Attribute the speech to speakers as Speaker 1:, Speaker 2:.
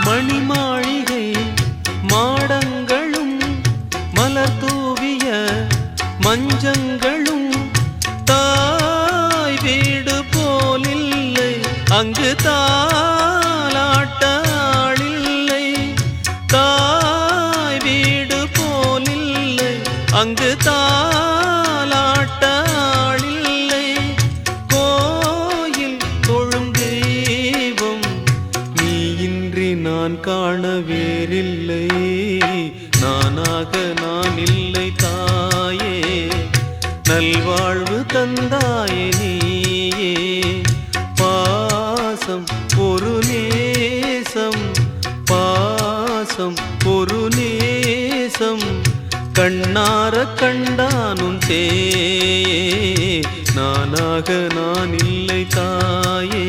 Speaker 1: மணிமாளிகை மாடங்களும் மலர் தூவிய மஞ்சங்களும் தாய் வீடு போலில்லை, அங்கு தாலாட்ட ஆளில்லை. தாய் வீடு போலில்லை, அங்கு தாலாட்ட ஆளில்லை. கோயில் தொழும் தெய்வம் நீ இன்றி நான் காண வேறில்லை. நானாக நான் இல்லை தாயே, நல்வாழ்வு தந்தாயே நீயே. பாசம் ஒரு நேசம், பாசம் ஒரு நேசம், கண்ணார கண்டானும் தேயே. நானாக நான் இல்லை தாயே.